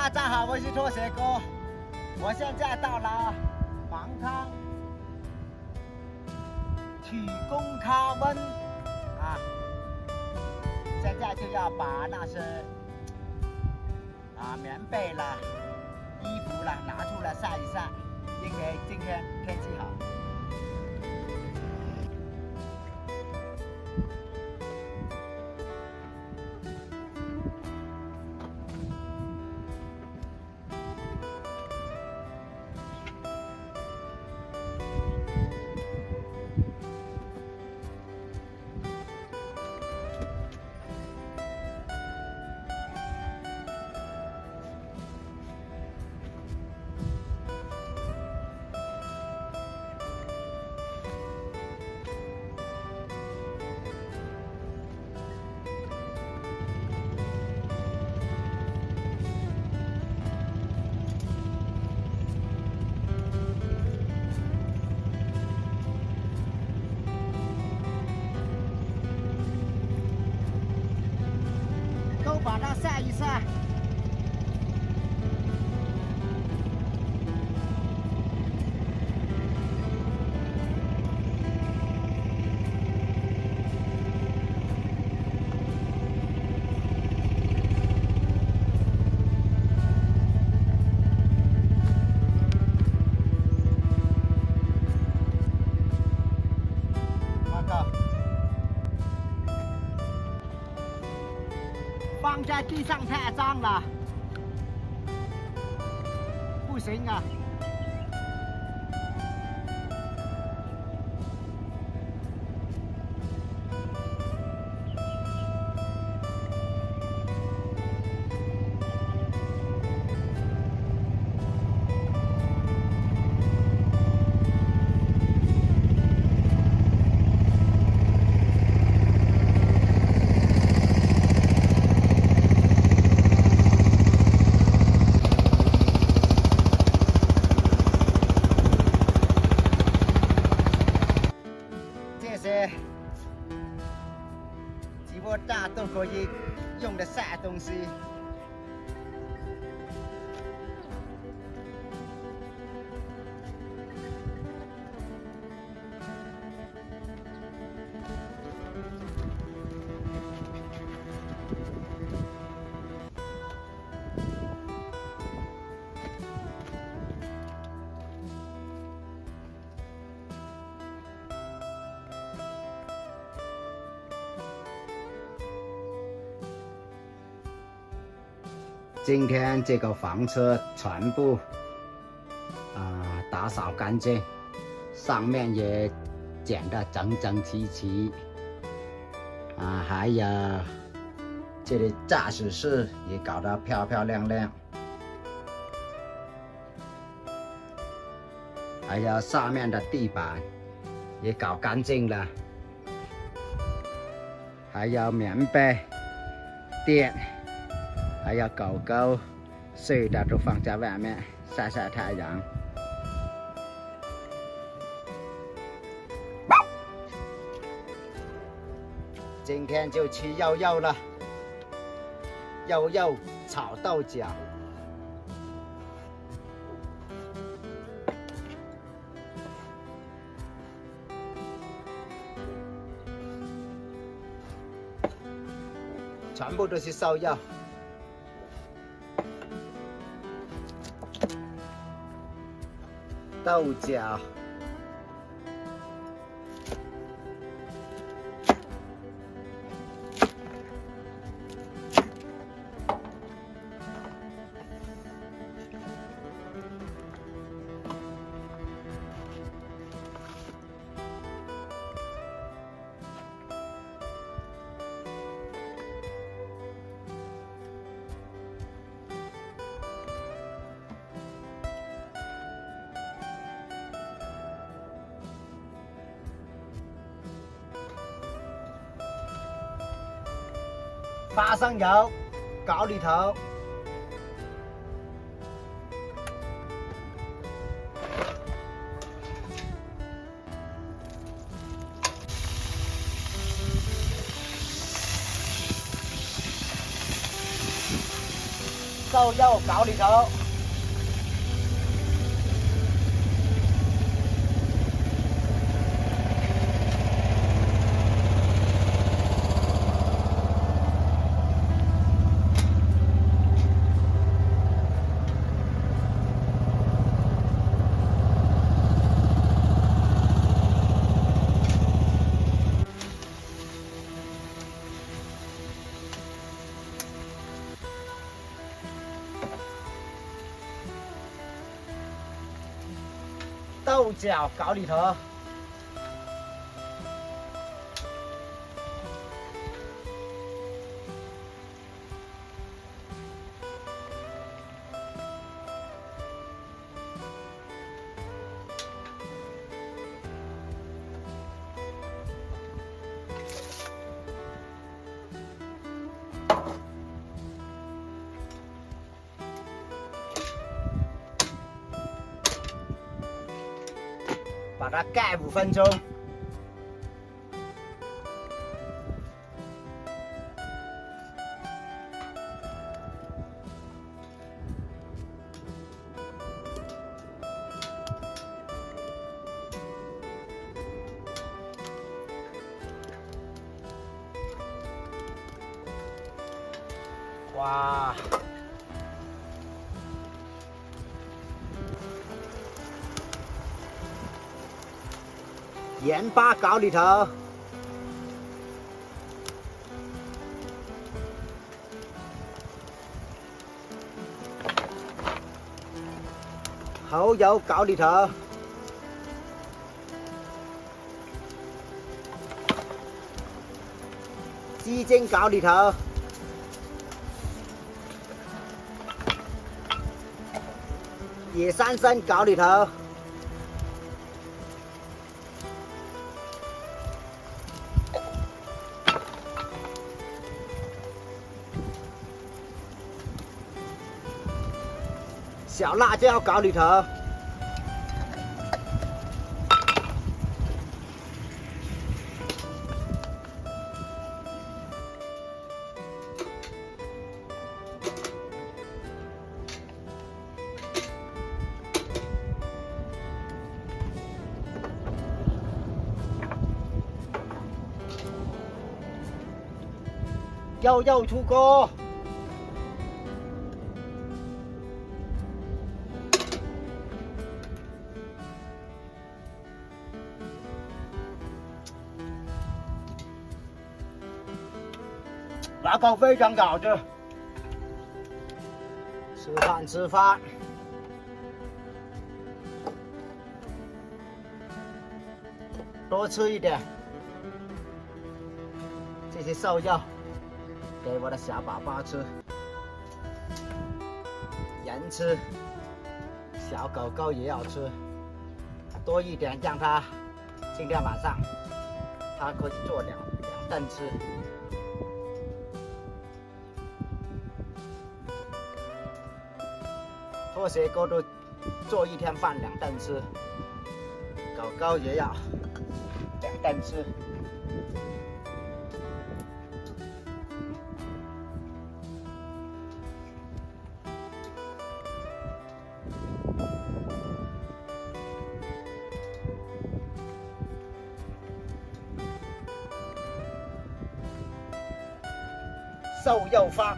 大家好，我是拖鞋哥，我现在到了芒康体工咖温啊，现在就要把那些棉被啦、衣服啦拿出来晒一晒，因为今天天气好。 都把它晒一晒。放在地上太脏了，不行啊！几乎大都可以用得下东西。今天这个房车全部打扫干净，上面也剪得整整齐齐还有这里驾驶室也搞得漂漂亮亮，还有上面的地板也搞干净了，还有棉被垫。 还有狗狗睡的都放在外面晒晒太阳。今天就吃肉肉了，肉肉炒豆角。全部都是瘦肉。 豆角，花生油、搞里头。瘦肉搞里头。豆角搞里头。把它盖5分钟。哇！盐巴搞里头，蚝油搞里头，鸡精搞里头，野山参搞里头。小辣椒搞里头，肉出锅。牙膏非常好吃，吃饭，多吃一点。这些瘦肉给我的小宝宝吃，人吃，小狗狗也要吃，多一点，让它今天晚上它可以做两顿吃。拖鞋狗都做1天饭2顿吃，狗狗也要2顿吃。瘦肉饭。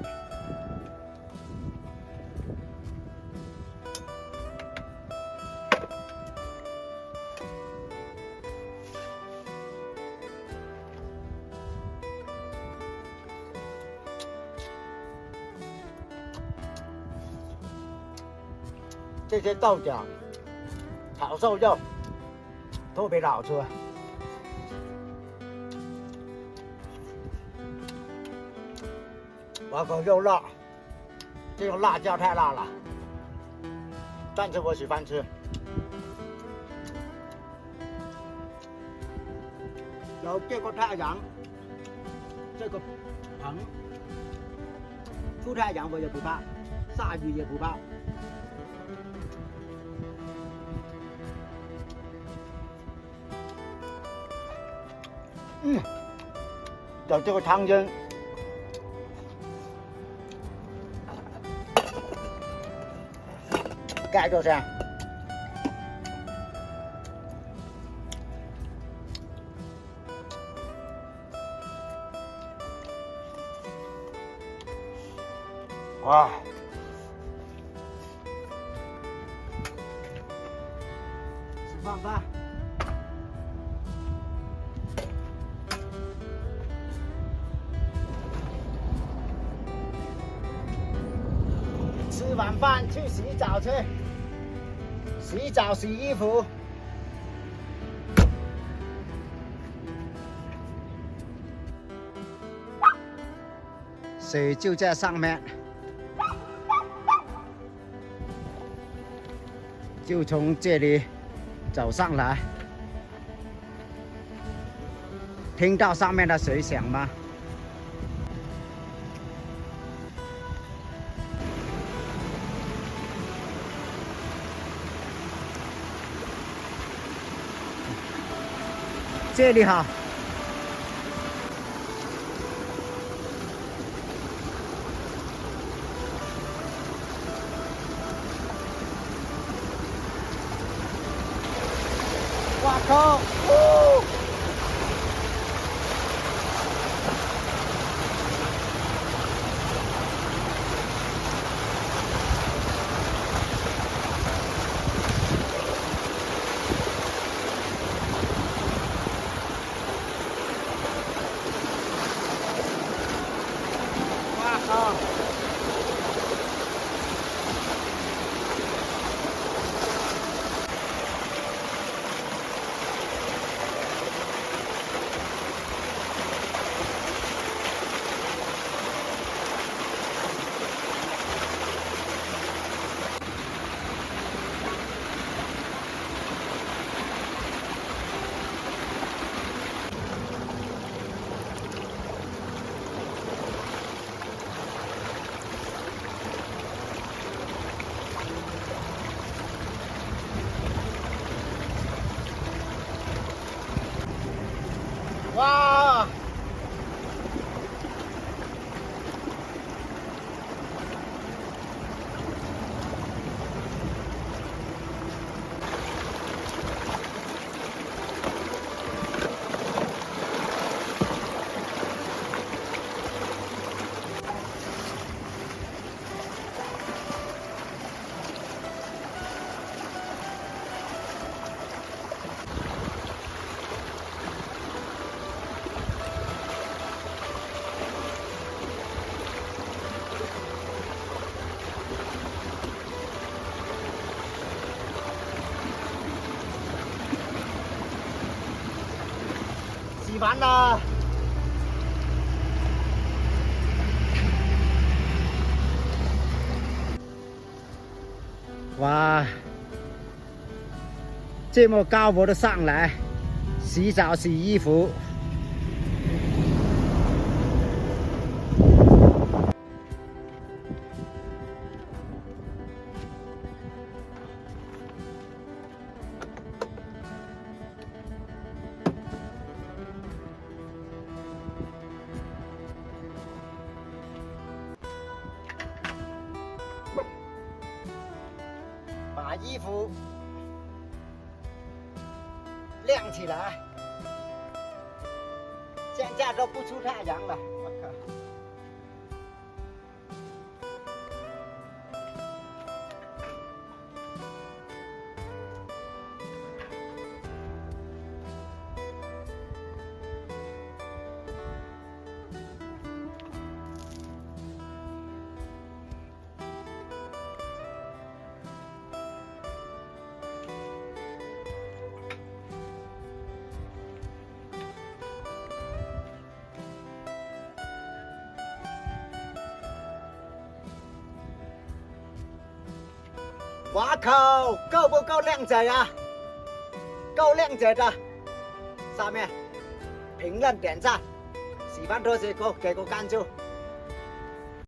这些豆角炒瘦肉特别的好吃。我口又辣，这种辣椒太辣了，但是我喜欢吃。有这个太阳，这个棚，出太阳我也不怕，下雨也不怕。有这个汤针。盖住先。哇！吃饭吧。吃完饭去洗澡去，洗澡洗衣服。水就在上面，就从这里走上来，听到上面的水响吗？这里好。哇靠！哇靠！哇！洗完了。哇！这么高我都上来，洗澡洗衣服。把衣服晾起来，现在都不出太阳了，我靠！哇靠，够不够靓仔呀？够靓仔的，下面评论点赞，喜欢多些给我关注。